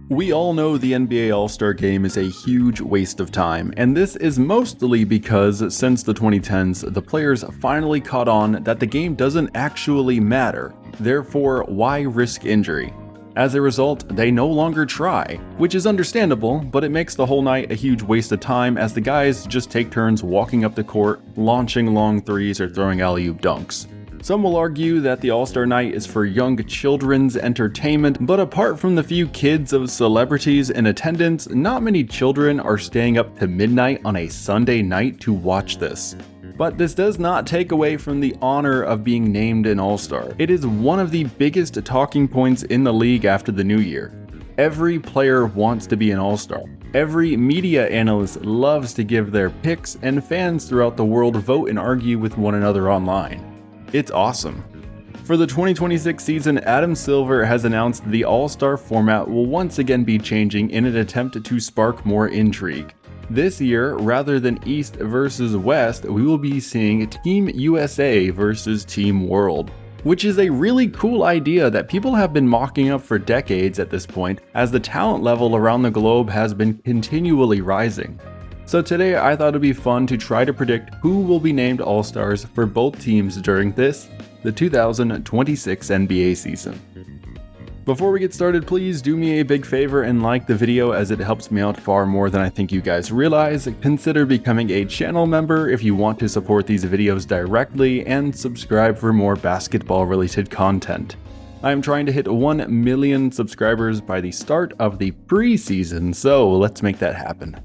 We all know the NBA All-Star Game is a huge waste of time, and this is mostly because since the 2010s, the players finally caught on that the game doesn't actually matter. Therefore, why risk injury? As a result, they no longer try, which is understandable, but it makes the whole night a huge waste of time as the guys just take turns walking up the court, launching long threes or throwing alley-oop dunks. Some will argue that the All-Star Night is for young children's entertainment, but apart from the few kids of celebrities in attendance, not many children are staying up to midnight on a Sunday night to watch this. But this does not take away from the honor of being named an All-Star. It is one of the biggest talking points in the league after the new year. Every player wants to be an All-Star. Every media analyst loves to give their picks, and fans throughout the world vote and argue with one another online. It's awesome. For the 2026 season, Adam Silver has announced the All-Star format will once again be changing in an attempt to spark more intrigue. This year, rather than East versus West, we will be seeing Team USA versus Team World, which is a really cool idea that people have been mocking up for decades at this point, as the talent level around the globe has been continually rising. So today I thought it'd be fun to try to predict who will be named All-Stars for both teams during the 2026 NBA season. Before we get started, please do me a big favor and like the video as it helps me out far more than I think you guys realize. Consider becoming a channel member if you want to support these videos directly, and subscribe for more basketball related content. I am trying to hit 1 million subscribers by the start of the preseason, so let's make that happen.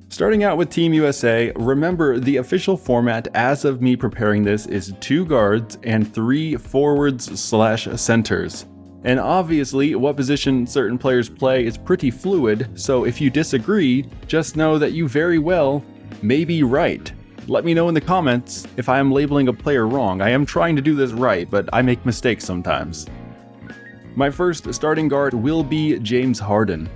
Starting out with Team USA, remember the official format as of me preparing this is 2 guards and 3 forwards/centers. And obviously, what position certain players play is pretty fluid, so if you disagree, just know that you very well may be right. Let me know in the comments if I am labeling a player wrong. I am trying to do this right, but I make mistakes sometimes. My first starting guard will be James Harden.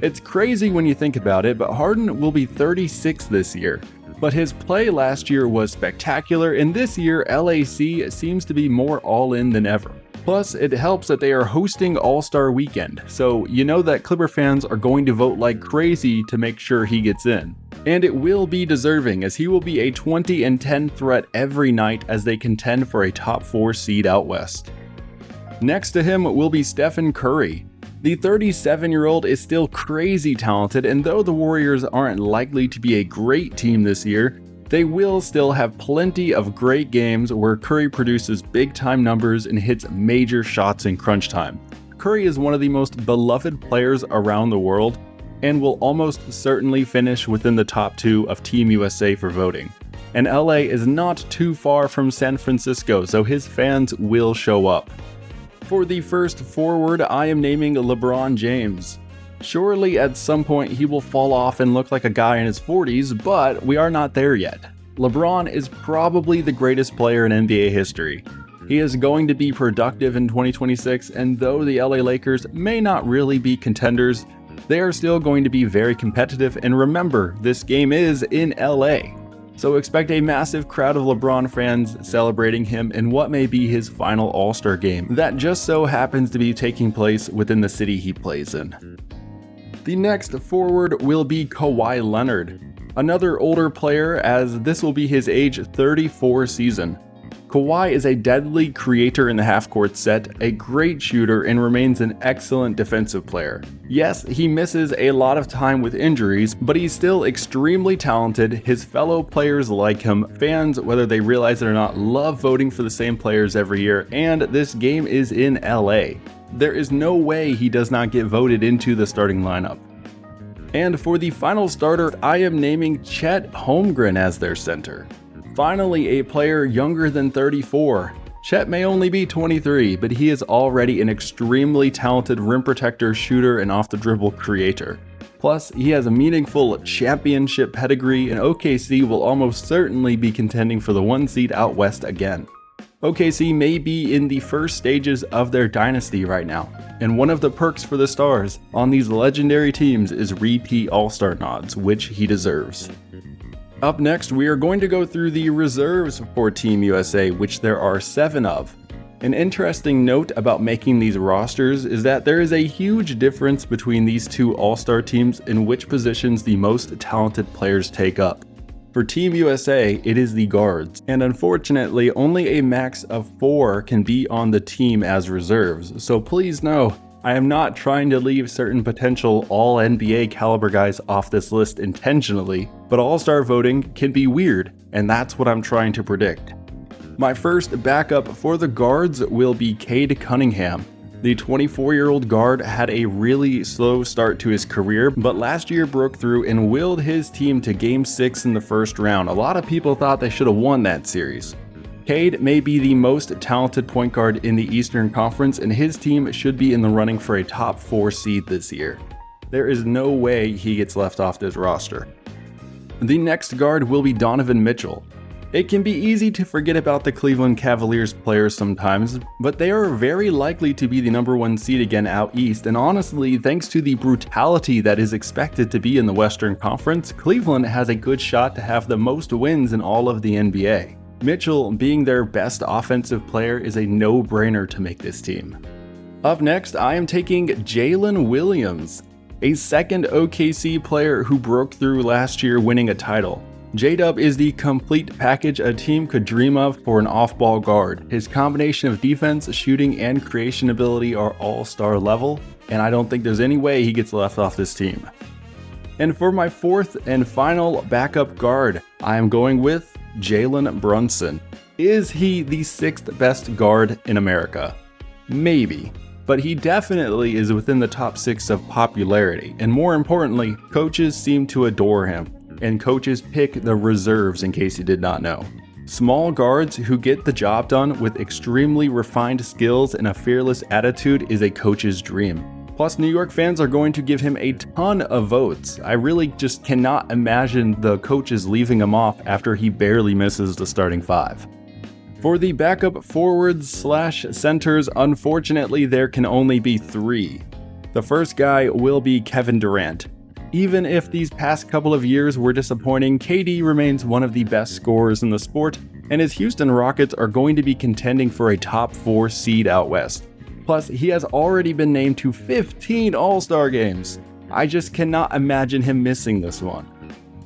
It's crazy when you think about it, but Harden will be 36 this year. But his play last year was spectacular, and this year LAC seems to be more all-in than ever. Plus, it helps that they are hosting All-Star Weekend, so you know that Clipper fans are going to vote like crazy to make sure he gets in. And it will be deserving, as he will be a 20-10 threat every night as they contend for a top 4 seed out west. Next to him will be Stephen Curry. The 37-year-old is still crazy talented, and though the Warriors aren't likely to be a great team this year, they will still have plenty of great games where Curry produces big-time numbers and hits major shots in crunch time. Curry is one of the most beloved players around the world and will almost certainly finish within the top 2 of Team USA for voting. And LA is not too far from San Francisco, so his fans will show up. For the first forward, I am naming LeBron James. Surely at some point he will fall off and look like a guy in his 40s, but we are not there yet. LeBron is probably the greatest player in NBA history. He is going to be productive in 2026, and though the LA Lakers may not really be contenders, they are still going to be very competitive, and remember, this game is in LA. So expect a massive crowd of LeBron fans celebrating him in what may be his final All-Star game that just so happens to be taking place within the city he plays in. The next forward will be Kawhi Leonard, another older player, as this will be his age 34 season. Kawhi is a deadly creator in the half-court set, a great shooter, and remains an excellent defensive player. Yes, he misses a lot of time with injuries, but he's still extremely talented. His fellow players like him, fans, whether they realize it or not, love voting for the same players every year, and this game is in LA. There is no way he does not get voted into the starting lineup. And for the final starter, I am naming Chet Holmgren as their center. Finally, a player younger than 34. Chet may only be 23, but he is already an extremely talented rim protector, shooter, and off-the-dribble creator. Plus, he has a meaningful championship pedigree, and OKC will almost certainly be contending for the 1 seed out west again. OKC may be in the first stages of their dynasty right now, and one of the perks for the stars on these legendary teams is repeat All-Star nods, which he deserves. Up next, we are going to go through the reserves for Team USA, which there are 7 of. An interesting note about making these rosters is that there is a huge difference between these two all-star teams in which positions the most talented players take up. For Team USA, it is the guards, and unfortunately only a max of 4 can be on the team as reserves, so please know, I am not trying to leave certain potential all-NBA caliber guys off this list intentionally, but all-star voting can be weird, and that's what I'm trying to predict. My first backup for the guards will be Cade Cunningham. The 24-year-old guard had a really slow start to his career, but last year broke through and willed his team to Game 6 in the first round. A lot of people thought they should have won that series. Cade may be the most talented point guard in the Eastern Conference, and his team should be in the running for a top 4 seed this year. There is no way he gets left off this roster. The next guard will be Donovan Mitchell. It can be easy to forget about the Cleveland Cavaliers players sometimes, but they are very likely to be the number 1 seed again out east, and honestly, thanks to the brutality that is expected to be in the Western Conference, Cleveland has a good shot to have the most wins in all of the NBA. Mitchell, being their best offensive player, is a no-brainer to make this team. Up next, I am taking Jalen Williams, a second OKC player who broke through last year winning a title. J-Dub is the complete package a team could dream of for an off-ball guard. His combination of defense, shooting, and creation ability are all-star level, and I don't think there's any way he gets left off this team. And for my fourth and final backup guard, I am going with Jalen Brunson. Is he the 6th best guard in America? Maybe, but he definitely is within the top 6 of popularity, and more importantly, coaches seem to adore him. And coaches pick the reserves in case you did not know. Small guards who get the job done with extremely refined skills and a fearless attitude is a coach's dream. Plus, New York fans are going to give him a ton of votes. I really just cannot imagine the coaches leaving him off after he barely misses the starting 5. For the backup forwards/centers, unfortunately there can only be 3. The first guy will be Kevin Durant. Even if these past couple of years were disappointing, KD remains one of the best scorers in the sport, and his Houston Rockets are going to be contending for a top 4 seed out west. Plus, he has already been named to 15 All-Star games. I just cannot imagine him missing this one.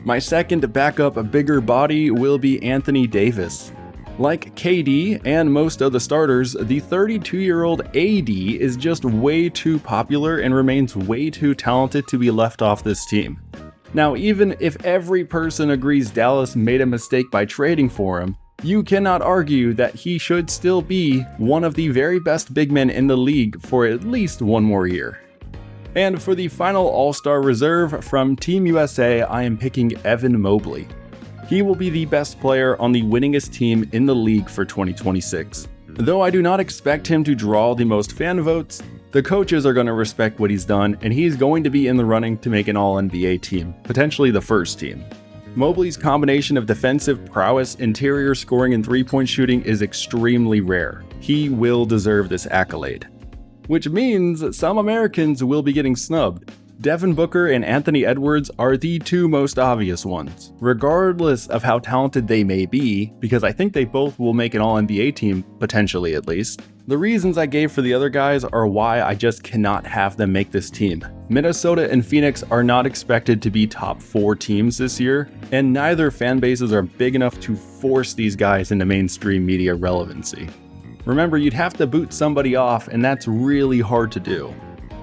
My second backup bigger body will be Anthony Davis. Like KD and most of the starters, the 32-year-old AD is just way too popular and remains way too talented to be left off this team. Now, even if every person agrees Dallas made a mistake by trading for him, you cannot argue that he should still be one of the very best big men in the league for at least one more year. And for the final All-Star reserve from Team USA, I am picking Evan Mobley. He will be the best player on the winningest team in the league for 2026. Though I do not expect him to draw the most fan votes, the coaches are going to respect what he's done, and he's going to be in the running to make an All-NBA team, potentially the first team. Mobley's combination of defensive prowess, interior scoring, and three-point shooting is extremely rare. He will deserve this accolade. Which means some Americans will be getting snubbed. Devin Booker and Anthony Edwards are the 2 most obvious ones, regardless of how talented they may be, because I think they both will make an All-NBA team, potentially at least. The reasons I gave for the other guys are why I just cannot have them make this team. Minnesota and Phoenix are not expected to be top 4 teams this year, and neither fan bases are big enough to force these guys into mainstream media relevancy. Remember, you'd have to boot somebody off, and that's really hard to do.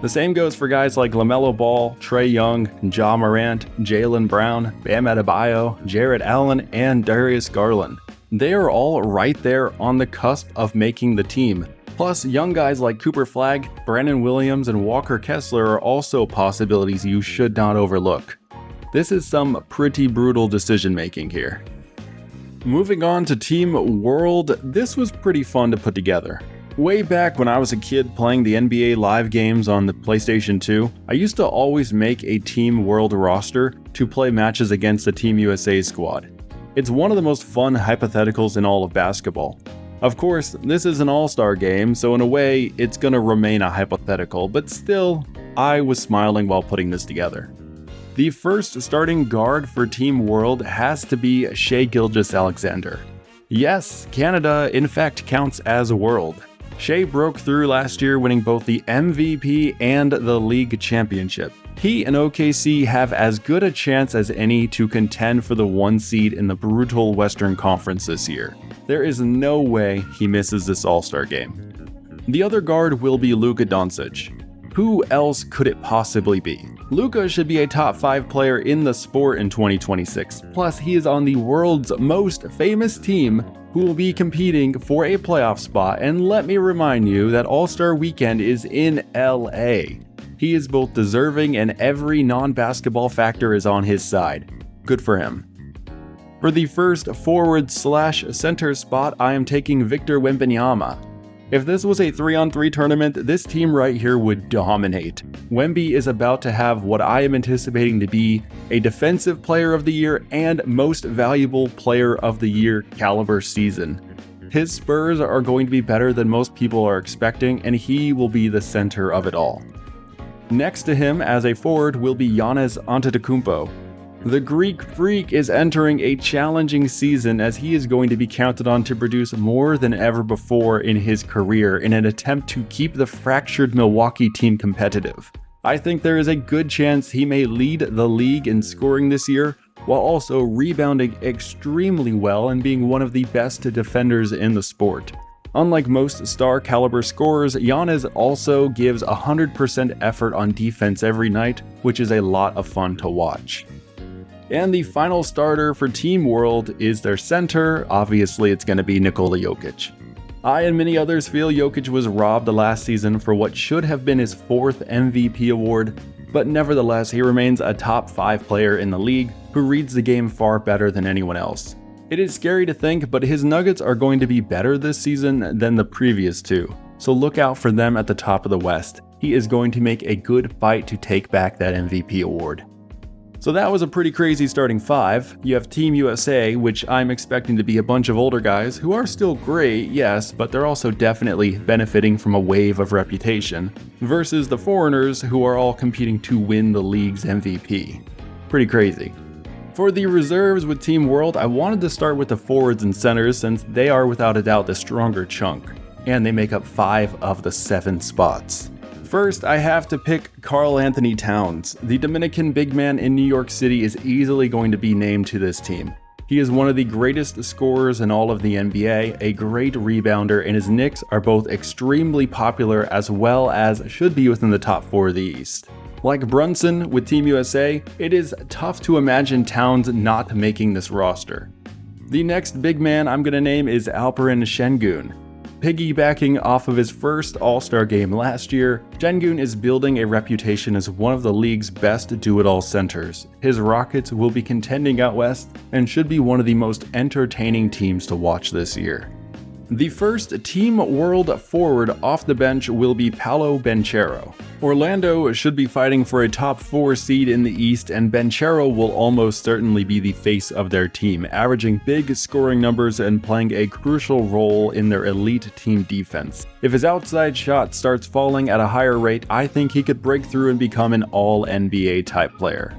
The same goes for guys like LaMelo Ball, Trae Young, Ja Morant, Jaylen Brown, Bam Adebayo, Jarrett Allen, and Darius Garland. They are all right there on the cusp of making the team. Plus, young guys like Cooper Flagg, Brandon Williams, and Walker Kessler are also possibilities you should not overlook. This is some pretty brutal decision making here. Moving on to Team World, this was pretty fun to put together. Way back when I was a kid playing the NBA live games on the PlayStation 2, I used to always make a Team World roster to play matches against the Team USA squad. It's one of the most fun hypotheticals in all of basketball. Of course, this is an all-star game, so in a way, it's gonna remain a hypothetical, but still, I was smiling while putting this together. The first starting guard for Team World has to be Shai Gilgeous-Alexander. Yes, Canada in fact counts as a world. Shea broke through last year, winning both the MVP and the league championship. He and OKC have as good a chance as any to contend for the 1 seed in the brutal Western Conference this year. There is no way he misses this All-Star game. The other guard will be Luka Doncic. Who else could it possibly be? Luka should be a top 5 player in the sport in 2026. Plus, he is on the world's most famous team who will be competing for a playoff spot. And let me remind you that All-Star Weekend is in LA. He is both deserving and every non-basketball factor is on his side. Good for him. For the first forward/center spot, I am taking Victor Wembanyama. If this was a 3-on-3 tournament, this team right here would dominate. Wemby is about to have what I am anticipating to be a Defensive Player of the Year and Most Valuable Player of the Year caliber season. His Spurs are going to be better than most people are expecting, and he will be the center of it all. Next to him as a forward will be Giannis Antetokounmpo. The Greek Freak is entering a challenging season as he is going to be counted on to produce more than ever before in his career in an attempt to keep the fractured Milwaukee team competitive. I think there is a good chance he may lead the league in scoring this year, while also rebounding extremely well and being one of the best defenders in the sport. Unlike most star caliber scorers, Giannis also gives 100% effort on defense every night, which is a lot of fun to watch. And the final starter for Team World is their center. Obviously, it's going to be Nikola Jokic. I and many others feel Jokic was robbed last season for what should have been his 4th MVP award, but nevertheless, he remains a top 5 player in the league who reads the game far better than anyone else. It is scary to think, but his Nuggets are going to be better this season than the previous 2, so look out for them at the top of the West. He is going to make a good fight to take back that MVP award. So that was a pretty crazy starting 5. You have Team USA, which I'm expecting to be a bunch of older guys who are still great, yes, but they're also definitely benefiting from a wave of reputation, versus the foreigners who are all competing to win the league's MVP. Pretty crazy. For the reserves with Team World, I wanted to start with the forwards and centers since they are without a doubt the stronger chunk, and they make up 5 of the 7 spots. First, I have to pick Karl Anthony Towns. The Dominican big man in New York City is easily going to be named to this team. He is one of the greatest scorers in all of the NBA, a great rebounder, and his Knicks are both extremely popular as well as should be within the top 4 of the East. Like Brunson with Team USA, it is tough to imagine Towns not making this roster. The next big man I'm going to name is Alperen Şengün. Piggybacking off of his first All-Star game last year, Şengün is building a reputation as one of the league's best do-it-all centers. His Rockets will be contending out west and should be one of the most entertaining teams to watch this year. The first Team World forward off the bench will be Paolo Banchero. Orlando should be fighting for a top 4 seed in the East, and Banchero will almost certainly be the face of their team, averaging big scoring numbers and playing a crucial role in their elite team defense. If his outside shot starts falling at a higher rate, I think he could break through and become an all-NBA type player.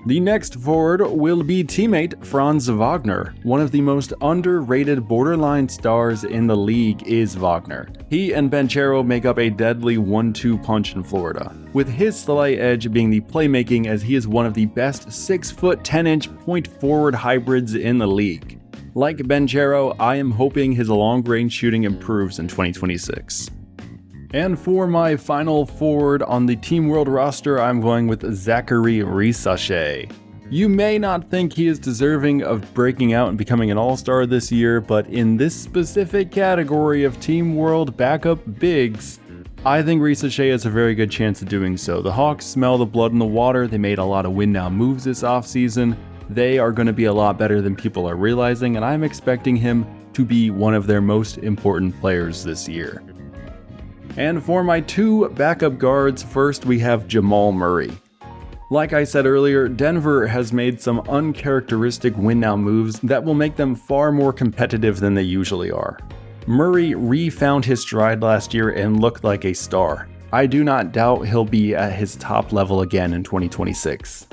The next forward will be teammate Franz Wagner. One of the most underrated borderline stars in the league is Wagner. He and Banchero make up a deadly 1-2 punch in Florida, with his slight edge being the playmaking as he is one of the best 6-foot 10-inch point forward hybrids in the league. Like Banchero, I am hoping his long-range shooting improves in 2026. And for my final forward on the Team World roster, I'm going with Zachary Risacher. You may not think he is deserving of breaking out and becoming an all-star this year, but in this specific category of Team World backup bigs, I think Risacher has a very good chance of doing so. The Hawks smell the blood in the water. They made a lot of win-now moves this offseason. They are going to be a lot better than people are realizing, and I'm expecting him to be one of their most important players this year. And for my 2 backup guards, first we have Jamal Murray. Like I said earlier, Denver has made some uncharacteristic win-now moves that will make them far more competitive than they usually are. Murray re-found his stride last year and looked like a star. I do not doubt he'll be at his top level again in 2026.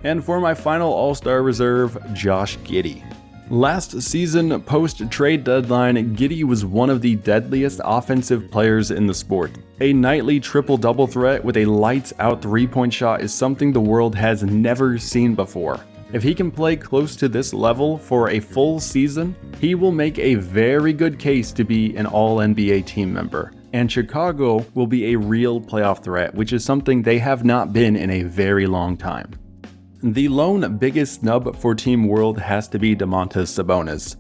And for my final All-Star reserve, Josh Giddey. Last season, post-trade deadline, Giddey was one of the deadliest offensive players in the sport. A nightly triple-double threat with a lights-out three-point shot is something the world has never seen before. If he can play close to this level for a full season, he will make a very good case to be an All-NBA team member. And Chicago will be a real playoff threat, which is something they have not been in a very long time. The lone biggest snub for Team World has to be Domantas Sabonis.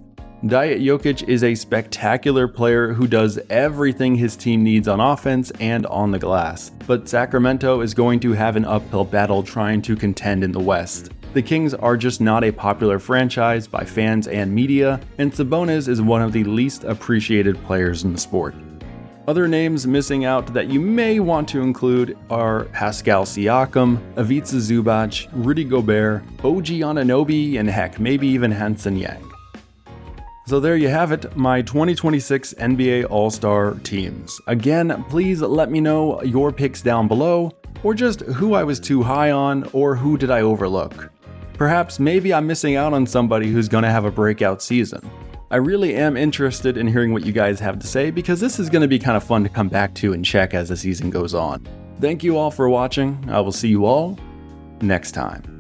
Diet Jokic is a spectacular player who does everything his team needs on offense and on the glass, but Sacramento is going to have an uphill battle trying to contend in the West. The Kings are just not a popular franchise by fans and media, and Sabonis is one of the least appreciated players in the sport. Other names missing out that you may want to include are Pascal Siakam, Ivica Zubac, Rudy Gobert, OG Anunoby, and heck, maybe even Hansen Yang. So there you have it, my 2026 NBA All-Star teams. Again, please let me know your picks down below, or just who I was too high on, or who did I overlook. Perhaps maybe I'm missing out on somebody who's gonna have a breakout season. I really am interested in hearing what you guys have to say because this is going to be kind of fun to come back to and check as the season goes on. Thank you all for watching. I will see you all next time.